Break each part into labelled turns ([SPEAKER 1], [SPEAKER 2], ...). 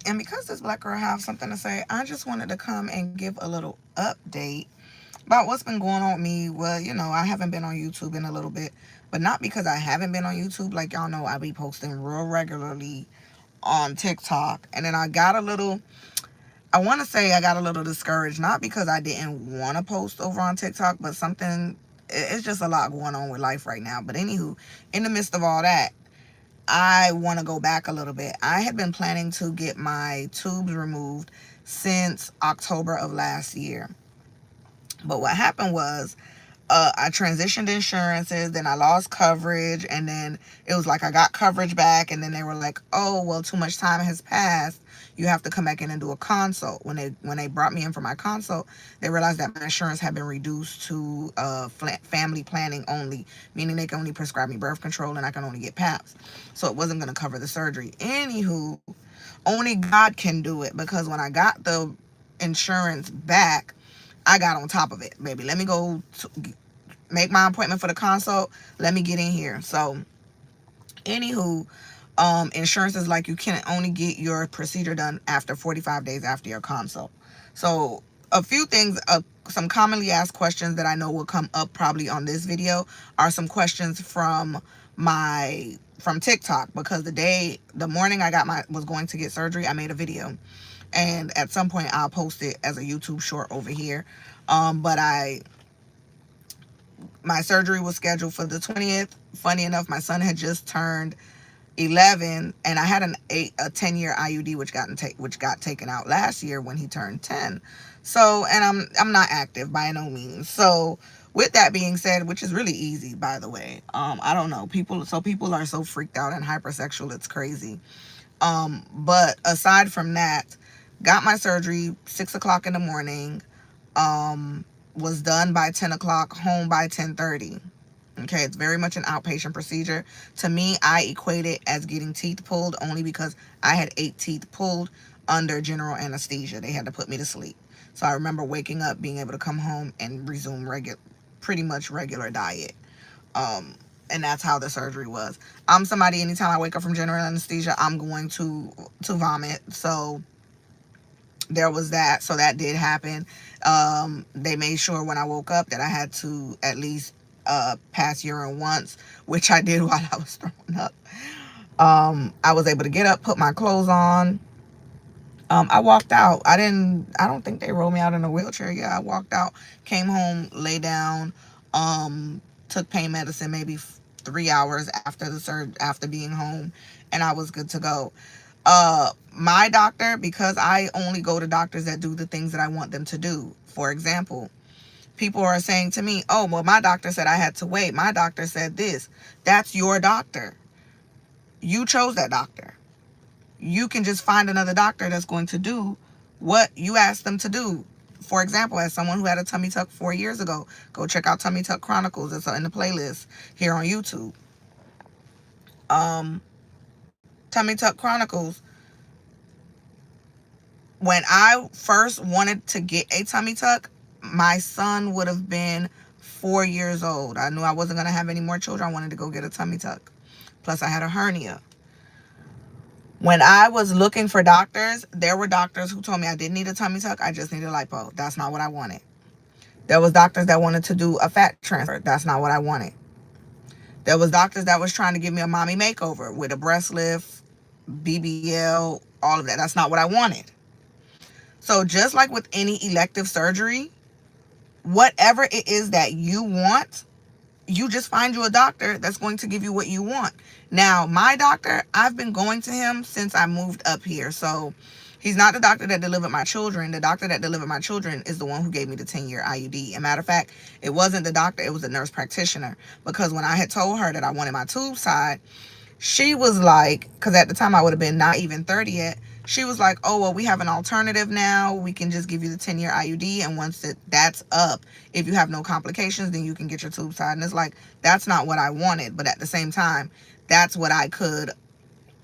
[SPEAKER 1] And because this black girl have something to say, I just wanted to come and give a little update about what's been going on with me. Well, I haven't been on YouTube in a little bit, but not because I haven't been on YouTube. Like y'all know, I be posting real regularly on TikTok. And then I want to say I got a little discouraged, not because I didn't want to post over on TikTok, but it's just a lot going on with life right now. But anywho, in the midst of all that, I want to go back a little bit. I had been planning to get my tubes removed since October of last year. But what happened was I transitioned insurances, then I lost coverage, and then it was like I got coverage back, and then they were like, "Oh, well, too much time has passed. You have to come back in and do a consult." When they brought me in for my consult, they realized that my insurance had been reduced to family planning only, meaning they can only prescribe me birth control and I can only get PAPs, so it wasn't going to cover the surgery. Anywho, only God can do it, because when I got the insurance back, I got on top of it, baby. Let me go make my appointment for the consult. Let me get in here. So, anywho, insurance is like you can only get your procedure done after 45 days after your consult. So, a few things, some commonly asked questions that I know will come up probably on this video are some questions from TikTok, because the morning was going to get surgery, I made a video, and at some point I'll post it as a YouTube short over here. But my surgery was scheduled for the 20th. Funny enough, my son had just turned 11, and I had a 10-year IUD which got taken out last year when he turned 10. So, and I'm not active by no means. So, with that being said, which is really easy, by the way, I don't know, people are so freaked out and hypersexual, it's crazy. But aside from that, got my surgery 6 o'clock in the morning. Was done by 10 o'clock, home by 10:30. Okay, it's very much an outpatient procedure. To me, I equate it as getting teeth pulled, only because I had 8 teeth pulled under general anesthesia. They had to put me to sleep. So I remember waking up, being able to come home and resume pretty much regular diet. And that's how the surgery was. I'm somebody, anytime I wake up from general anesthesia, I'm going to vomit. So there was that. So that did happen. They made sure when I woke up that I had to at least pass urine once, which I did while I was throwing up. I was able to get up, put my clothes on. I walked out. I don't think they rolled me out in a wheelchair. Yeah, I walked out, came home, lay down, took pain medicine maybe 3 hours after after being home, and I was good to go. My doctor, because I only go to doctors that do the things that I want them to do. For example, people are saying to me, "Oh, well, my doctor said I had to wait. My doctor said this." That's your doctor. You chose that doctor. You can just find another doctor that's going to do what you asked them to do. For example, as someone who had a tummy tuck 4 years ago, go check out Tummy Tuck Chronicles. It's in the playlist here on YouTube. Um, Tummy Tuck Chronicles. When I first wanted to get a tummy tuck, my son would have been 4 years old. I knew I wasn't going to have any more children. I wanted to go get a tummy tuck. Plus, I had a hernia. When I was looking for doctors, there were doctors who told me I didn't need a tummy tuck. I just needed lipo. That's not what I wanted. There was doctors that wanted to do a fat transfer. That's not what I wanted. There was doctors that was trying to give me a mommy makeover with a breast lift, BBL, all of that. That's not what I wanted. So just like with any elective surgery, whatever it is that you want, you just find you a doctor that's going to give you what you want. Now, my doctor, I've been going to him since I moved up here. So he's not the doctor that delivered my children. The doctor that delivered my children is the one who gave me the 10-year IUD. As a matter of fact, it wasn't the doctor, it was the nurse practitioner. Because when I had told her that I wanted my tube side, she was like, because at the time I would have been not even 30 yet, she was like, "Oh, well, we have an alternative now. We can just give you the 10-year IUD, and once that's up, if you have no complications, then you can get your tube side." And it's like, that's not what I wanted, but at the same time, that's what I could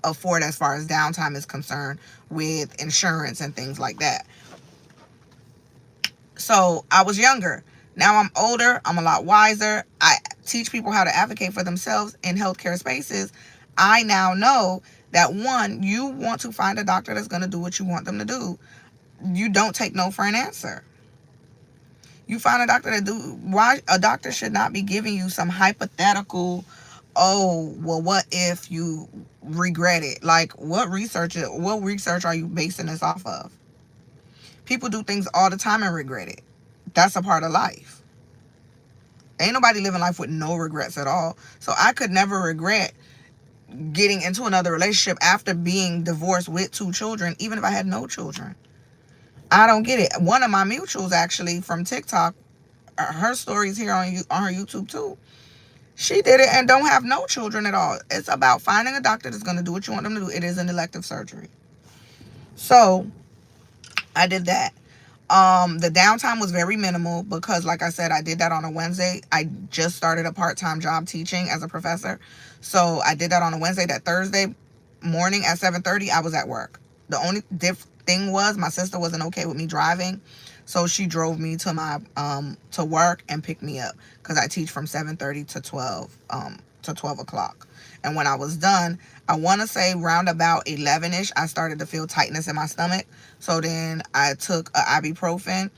[SPEAKER 1] afford as far as downtime is concerned with insurance and things like that. So I was younger. Now I'm older. I'm a lot wiser. I teach people how to advocate for themselves in healthcare spaces. I now know that one, you want to find a doctor that's going to do what you want them to do. You don't take no for an answer. You find a doctor that do. Why a doctor should not be giving you some hypothetical, oh, well, what if you regret it? Like, what research are you basing this off of? People do things all the time and regret it. That's a part of life. Ain't nobody living life with no regrets at all. So I could never regret getting into another relationship after being divorced with 2 children, even if I had no children. I don't get it. One of my mutuals, actually, from TikTok, her story's here on her YouTube too. She did it and don't have no children at all. It's about finding a doctor that's going to do what you want them to do. It is an elective surgery. So I did that. The downtime was very minimal because, like I said, I did that on a Wednesday. I just started a part-time job teaching as a professor. So I did that on a Wednesday. That Thursday morning at 7:30, I was at work. The only thing was my sister wasn't okay with me driving. So she drove me to my to work and picked me up because I teach from 7:30 to 12 o'clock. And when I was done, I want to say round about 11ish, I started to feel tightness in my stomach. So then I took a ibuprofen,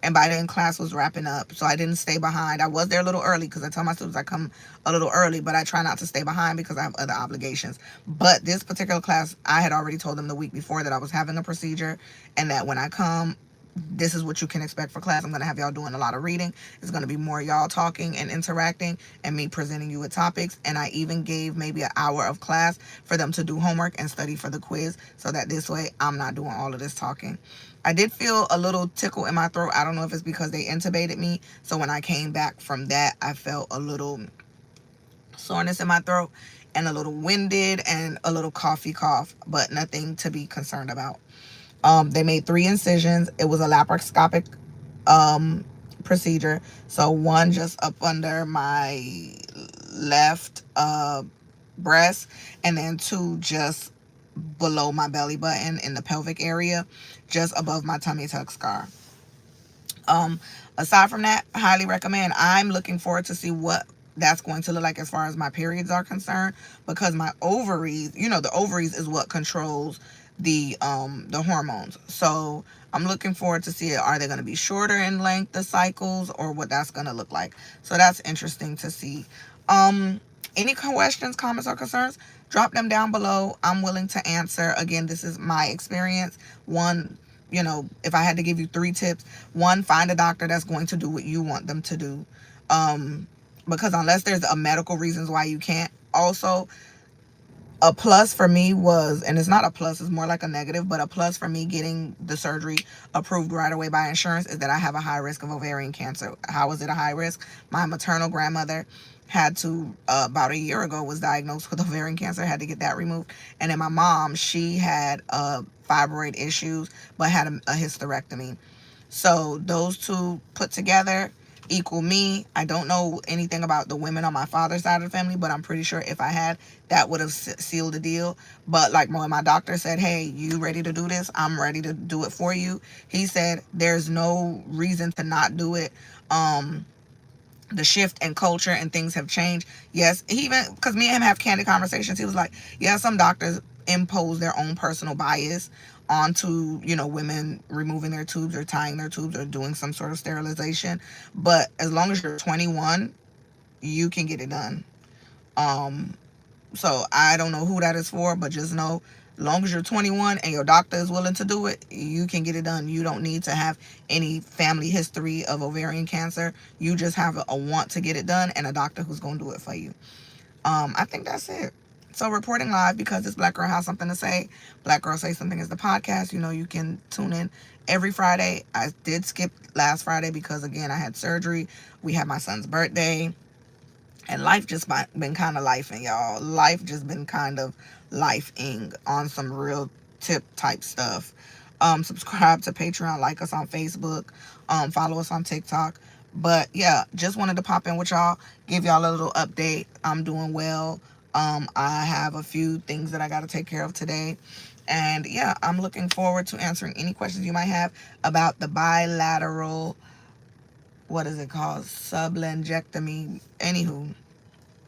[SPEAKER 1] and by then class was wrapping up. So I didn't stay behind. I was there a little early because I tell my students I come a little early, but I try not to stay behind because I have other obligations. But this particular class, I had already told them the week before that I was having a procedure and that when I come, this is what you can expect for class. I'm going to have y'all doing a lot of reading. It's going to be more y'all talking and interacting and me presenting you with topics. And I even gave maybe an hour of class for them to do homework and study for the quiz so that this way I'm not doing all of this talking. I did feel a little tickle in my throat. I don't know if it's because they intubated me. So when I came back from that, I felt a little soreness in my throat and a little winded and a little coughy cough, but nothing to be concerned about. They made 3 incisions. It was a laparoscopic procedure. So one just up under my left breast, and then 2 just below my belly button in the pelvic area, just above my tummy tuck scar. Aside from that, highly recommend. I'm looking forward to see what that's going to look like as far as my periods are concerned, because my ovaries, the ovaries is what controls the hormones. So I'm looking forward to see, are they going to be shorter in length, the cycles, or what that's going to look like. So that's interesting to see. Any questions, comments, or concerns, drop them down below. I'm willing to answer. Again, this is my experience. One, if I had to give you 3 tips, 1, find a doctor that's going to do what you want them to do. Because unless there's a medical reasons why you can't. Also, a plus for me was, and it's not a plus, it's more like a negative, but a plus for me getting the surgery approved right away by insurance is that I have a high risk of ovarian cancer. How is it a high risk? My maternal grandmother had to, about a year ago, was diagnosed with ovarian cancer, had to get that removed. And then my mom, she had fibroid issues, but had a hysterectomy. So those 2 put together equal me. I don't know anything about the women on my father's side of the family, but I'm pretty sure if I had, that would have sealed the deal. But like when my doctor said, hey, you ready to do this? I'm ready to do it for you. He said there's no reason to not do it. The shift in culture and things have changed. Yes, he even, because me and him have candid conversations, he was like, yeah, some doctors impose their own personal bias onto, women removing their tubes or tying their tubes or doing some sort of sterilization. But as long as you're 21, you can get it done. So I don't know who that is for, but just know, as long as you're 21 and your doctor is willing to do it, you can get it done. You don't need to have any family history of ovarian cancer. You just have a want to get it done and a doctor who's going to do it for you. I think that's it. So reporting live, because this Black Girl Has Something to Say. Black Girl Say Something is the podcast. You can tune in every Friday. I did skip last Friday because, again, I had surgery. We had my son's birthday. And life just been kind of lifing, y'all. Life just been kind of lifing on some real tip type stuff. Subscribe to Patreon, like us on Facebook, follow us on TikTok. But yeah, just wanted to pop in with y'all, give y'all a little update. I'm doing well. I have a few things that I got to take care of today. And yeah, I'm looking forward to answering any questions you might have about the bilateral, what is it called? Sublangectomy. Anywho,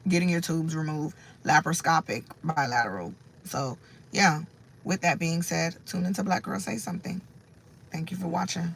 [SPEAKER 1] getting your tubes removed, laparoscopic bilateral. So yeah, with that being said, tune into Black Girl Say Something. Thank you for watching.